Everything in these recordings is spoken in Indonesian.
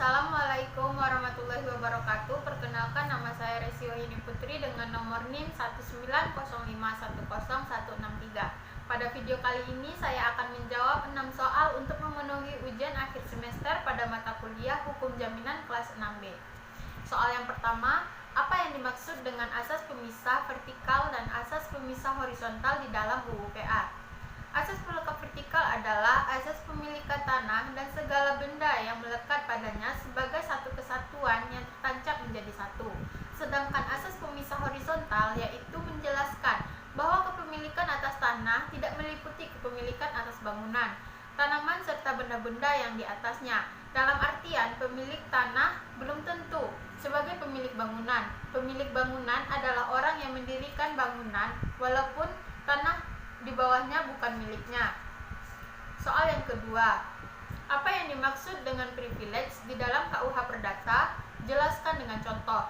Assalamualaikum warahmatullahi wabarakatuh. Perkenalkan, nama saya Resi Wahyuni Putri dengan nomor NIM 190510163. Pada video kali ini saya akan menjawab 6 soal untuk memenuhi ujian akhir semester pada mata kuliah Hukum Jaminan kelas 6B. Soal yang pertama, apa yang dimaksud dengan asas pemisah vertikal dan asas pemisah horizontal di dalam UU PA? Asas pelekat vertikal adalah asas pemilikan tanah dan segala benda yang melekat padanya sebagai satu kesatuan yang tertancap menjadi satu. Sedangkan asas pemisah horizontal yaitu menjelaskan bahwa kepemilikan atas tanah tidak meliputi kepemilikan atas bangunan, tanaman serta benda-benda yang di atasnya. Dalam artian, pemilik tanah belum tentu sebagai pemilik bangunan. Pemilik bangunan adalah orang yang mendirikan bangunan walaupun tanah di bawahnya bukan miliknya. Soal yang kedua, apa yang dimaksud dengan privilege di dalam KUH Perdata? Jelaskan dengan contoh.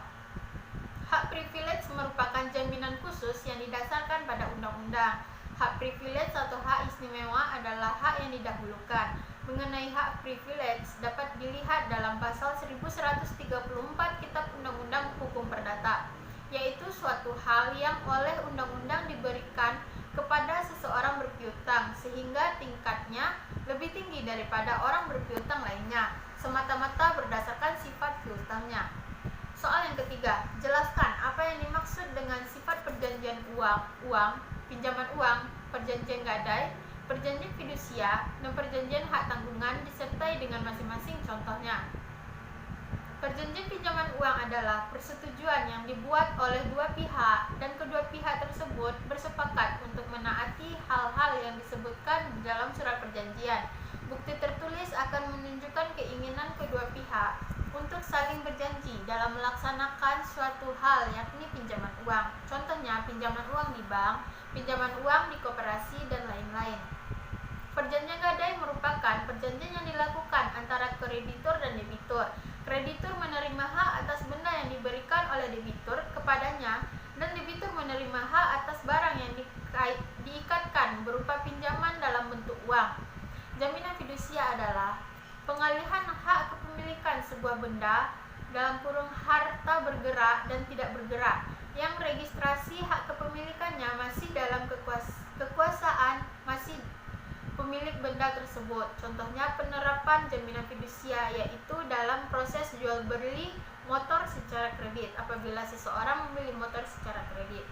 Hak privilege merupakan jaminan khusus yang didasarkan pada undang-undang. Hak privilege atau hak istimewa adalah hak yang didahulukan. Mengenai hak privilege dapat dilihat dalam pasal 1134 Kitab Undang-Undang Hukum Perdata, yaitu suatu hal yang oleh undang-undang diberikan kepada seseorang berpiutang sehingga tingkatnya lebih tinggi daripada orang berpiutang lainnya, semata-mata berdasarkan sifat piutangnya. Soal yang ketiga, jelaskan apa yang dimaksud dengan sifat perjanjian uang, pinjaman uang, perjanjian gadai, perjanjian fidusia, dan perjanjian hak tanggungan disertai dengan masing-masing contohnya. Perjanjian pinjaman uang adalah persetujuan yang dibuat oleh dua pihak dan kedua pihak tersebut bersepakat untuk menaati hal-hal yang disebutkan di dalam surat perjanjian. Bukti tertulis akan menunjukkan keinginan kedua pihak untuk saling berjanji dalam melaksanakan suatu hal, yakni pinjaman uang. Contohnya pinjaman uang di bank, pinjaman uang di koperasi, dan lain-lain. Perjanjian gadai merupakan perjanjian yang dilakukan antara kreditur dan debitur. Kreditur menerima hak atas benda yang diberikan oleh debitur kepadanya, dan debitur menerima hak atas barang yang diikatkan berupa pinjaman dalam bentuk uang. Jaminan fidusia adalah pengalihan hak kepemilikan sebuah benda dalam kurung harta bergerak dan tidak bergerak yang registrasi hak kepemilikannya masih dalam kekuasaan masih pemilik benda tersebut. Contohnya penerapan jaminan fidusia yaitu dalam proses jual beli motor secara kredit apabila seseorang membeli motor secara kredit.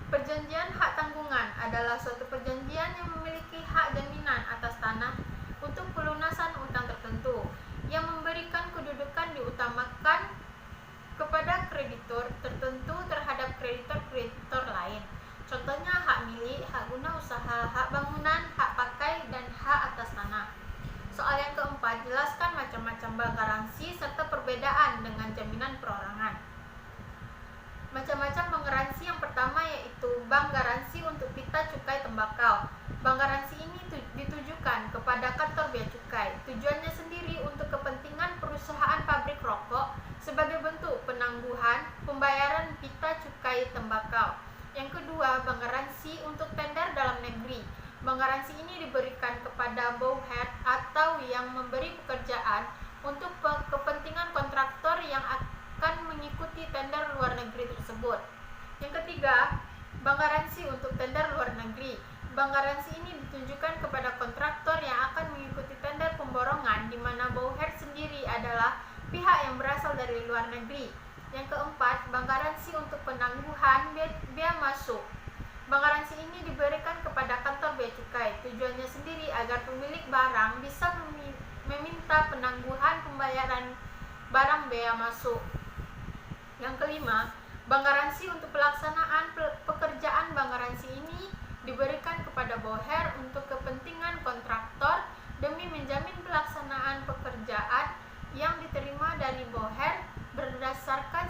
Perjanjian hak tanggungan adalah suatu perjanjian yang memiliki hak jaminan atas tanah untuk pelunasan utang tertentu yang memberikan kedudukan diutamakan kepada kreditur tertentu terhadap kreditor-kreditor lain. Contohnya hak milik, hak guna usaha, hak bangunan, hak pakai, dan hak atas tanah. Soal yang keempat, jelaskan macam-macam bank garansi serta perbedaan dengan jaminan perorangan. Macam-macam bank garansi yang pertama yaitu bank garansi untuk pita cukai tembakau. Bank garansi ini ditujukan kepada kantor bea cukai. Tujuannya sendiri untuk kepentingan perusahaan pabrik rokok sebagai bentuk penangguhan pembayaran pita cukai tembakau. Yang kedua, bank garansi untuk tender dalam negeri. Bank garansi ini diberikan kepada bauhead atau yang memberi pekerjaan untuk kepentingan kontraktor yang akan mengikuti tender luar negeri tersebut. Yang ketiga, bank garansi untuk tender luar negeri. Bank garansi ini ditujukan kepada kontraktor yang akan mengikuti tender pemborongan di mana bauhead sendiri adalah pihak yang berasal dari luar negeri. Yang keempat, bank garansi untuk penangguhan bea masuk. Bank garansi ini diberikan kepada kantor bea cukai. Tujuannya sendiri agar pemilik barang bisa meminta penangguhan pembayaran barang bea masuk. Yang kelima, bank garansi untuk pelaksanaan pekerjaan. Bank garansi ini diberikan kepada bauhead untuk kepentingan kontraktor demi menjamin pelaksanaan pekerjaan yang diterima dari bauhead berdasarkan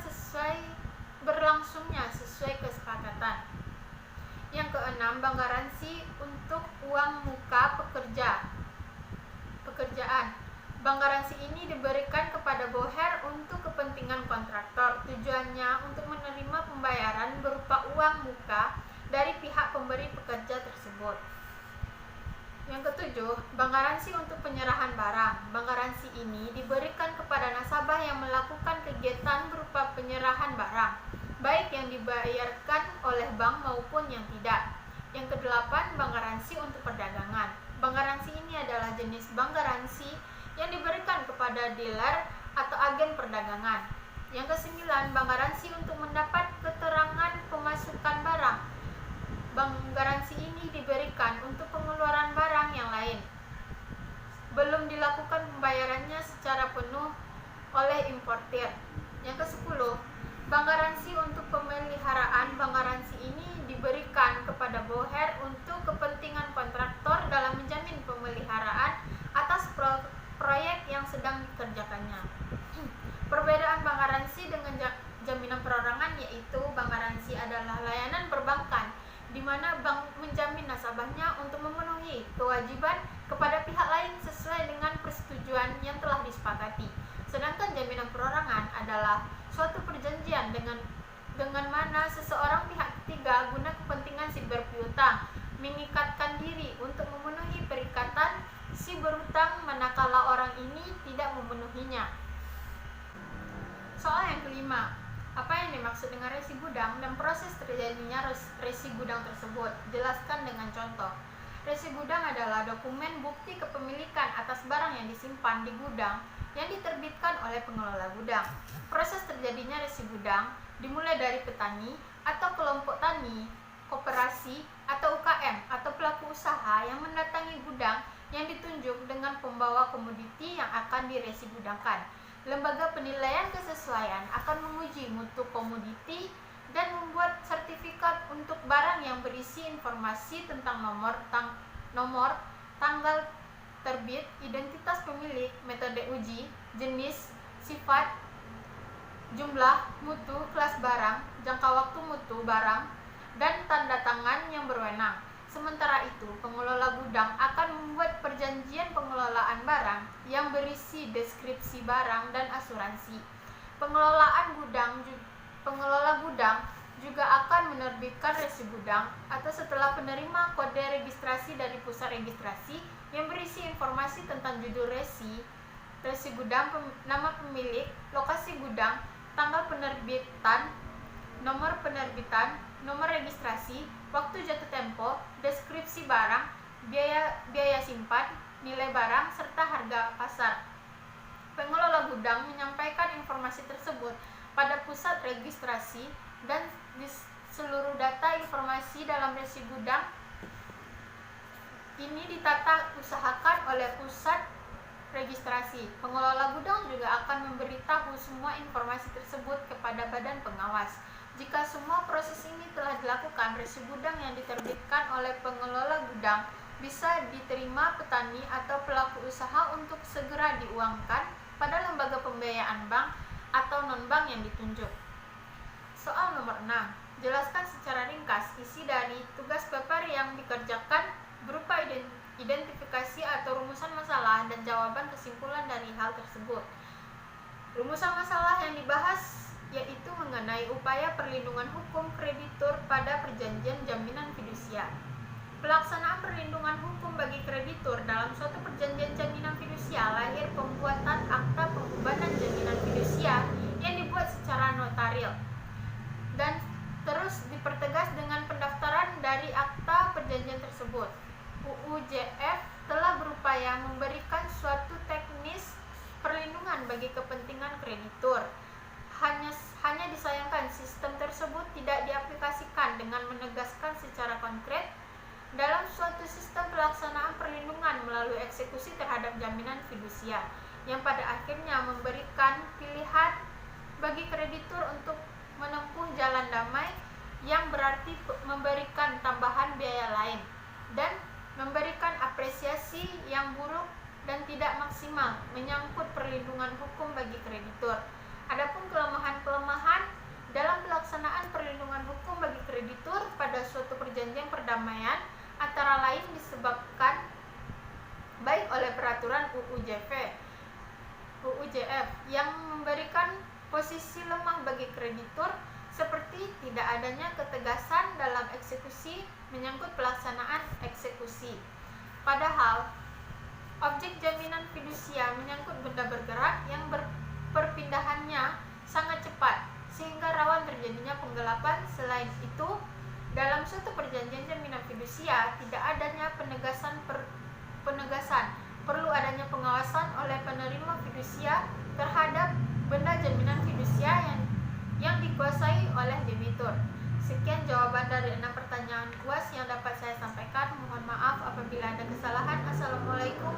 berlangsungnya sesuai kesepakatan. Yang keenam, bank garansi untuk uang muka pekerjaan. Bank garansi ini diberikan kepada bauhead untuk kepentingan kontraktor. Tujuannya untuk menerima pembayaran berupa uang muka dari pihak pemberi pekerja tersebut. Yang ketujuh, 7. Bank garansi untuk penyerahan barang. Bank garansi ini diberikan kepada nasabah yang melakukan kegiatan berupa penyerahan barang, baik yang dibayarkan oleh bank maupun yang tidak. Yang ke-8, bank garansi untuk perdagangan. Bank garansi ini adalah jenis bank garansi yang diberikan kepada dealer atau agen perdagangan. Yang ke-9, bank garansi untuk mendapat keterangan pemasukan barang. Bank garansi ini diberikan untuk pengeluaran barang yang lain belum dilakukan pembayarannya secara penuh oleh importir. Yang ke-10, bank garansi untuk pemeliharaan. Bank garansi ini diberikan kepada bauher untuk kepentingan kontraktor dalam menjamin pemeliharaan atas proyek yang sedang dikerjakannya. Perbedaan bank garansi dengan jaminan perorangan yaitu bank garansi adalah layanan perbankan di mana bank menjamin nasabahnya untuk memenuhi kewajiban kepada pihak lain sesuai dengan persetujuan yang telah disepakati. Sedangkan jaminan perorangan adalah suatu perjanjian dengan mana seseorang pihak ketiga guna kepentingan si berpiutang mengikatkan diri untuk memenuhi perikatan si berutang manakala orang ini tidak memenuhinya. Soal yang kelima, apa yang dimaksud dengan resi gudang dan proses terjadinya resi gudang tersebut? Jelaskan dengan contoh. Resi gudang adalah dokumen bukti kepemilikan atas barang yang disimpan di gudang yang diterbitkan oleh pengelola gudang. Proses terjadinya resi gudang dimulai dari petani atau kelompok tani, koperasi atau UKM atau pelaku usaha yang mendatangi gudang yang ditunjuk dengan pembawa komoditi yang akan diresi gudangkan. Lembaga penilaian kesesuaian akan menguji mutu komoditi dan membuat sertifikat untuk barang yang berisi informasi tentang nomor, tanggal terbit, identitas pemilik, metode uji, jenis, sifat, jumlah, mutu, kelas barang, jangka waktu mutu barang, dan tanda tangan yang berwenang. Sementara itu, pengelola gudang akan membuat perjanjian pengelolaan barang yang berisi deskripsi barang dan asuransi. Pengelola gudang juga akan menerbitkan resi gudang atau setelah penerima kode registrasi dari pusat registrasi yang berisi informasi tentang judul resi gudang, nama pemilik, lokasi gudang, tanggal penerbitan, nomor penerbitan, nomor registrasi, waktu jatuh tempo, deskripsi barang, biaya simpan, nilai barang, serta harga pasar. Pengelola gudang menyampaikan informasi tersebut pada pusat registrasi dan seluruh data informasi dalam resi gudang ini ditata usahakan oleh pusat registrasi. Pengelola gudang juga akan memberitahu semua informasi tersebut kepada badan pengawas. Jika semua proses ini telah dilakukan, resi gudang yang diterbitkan oleh pengelola gudang bisa diterima petani atau pelaku usaha untuk segera diuangkan pada lembaga pembiayaan bank atau non-bank yang ditunjuk. Soal nomor 6. Jelaskan secara ringkas isi dari tugas paper yang dikerjakan berupa identifikasi atau rumusan masalah dan jawaban kesimpulan dari hal tersebut. Rumusan masalah yang dibahas yaitu mengenai upaya perlindungan hukum kreditur pada perjanjian jaminan fidusia. Pelaksanaan perlindungan hukum bagi kreditur dalam suatu perjanjian jaminan fidusia lahir pembuatan akta pembebanan jaminan fidusia yang dibuat secara notaril dan terus dipertegas dengan pendaftaran dari akta perjanjian tersebut. UUJF telah berupaya memberikan suatu teknis perlindungan bagi kepentingan kreditur. Hanya disayangkan sistem tersebut tidak diaplikasikan dengan menegaskan secara konkret dalam suatu sistem pelaksanaan perlindungan melalui eksekusi terhadap jaminan fidusia yang pada akhirnya memberikan pilihan bagi kreditur untuk menempuh jalan damai yang berarti memberikan tambahan biaya lain dan memberikan apresiasi yang buruk dan tidak maksimal menyangkut perlindungan hukum bagi kreditur. Adapun kelemahan-kelemahan dalam pelaksanaan perlindungan hukum bagi kreditur pada suatu perjanjian perdamaian antara lain disebabkan baik oleh peraturan UUJF yang memberikan posisi lemah bagi kreditur seperti tidak adanya ketegasan dalam eksekusi menyangkut pelaksanaan eksekusi. Padahal Objek jaminan fidusia menyangkut benda bergerak yang perpindahannya sangat cepat sehingga rawan terjadinya penggelapan. Selain itu, dalam suatu perjanjian jaminan fidusia tidak adanya penegasan, perlu adanya pengawasan oleh penerima fidusia terhadap benda jaminan fidusia yang dikuasai oleh debitur. Sekian jawaban dari 6 pertanyaan UAS yang dapat saya sampaikan. Mohon maaf apabila ada kesalahan. Assalamualaikum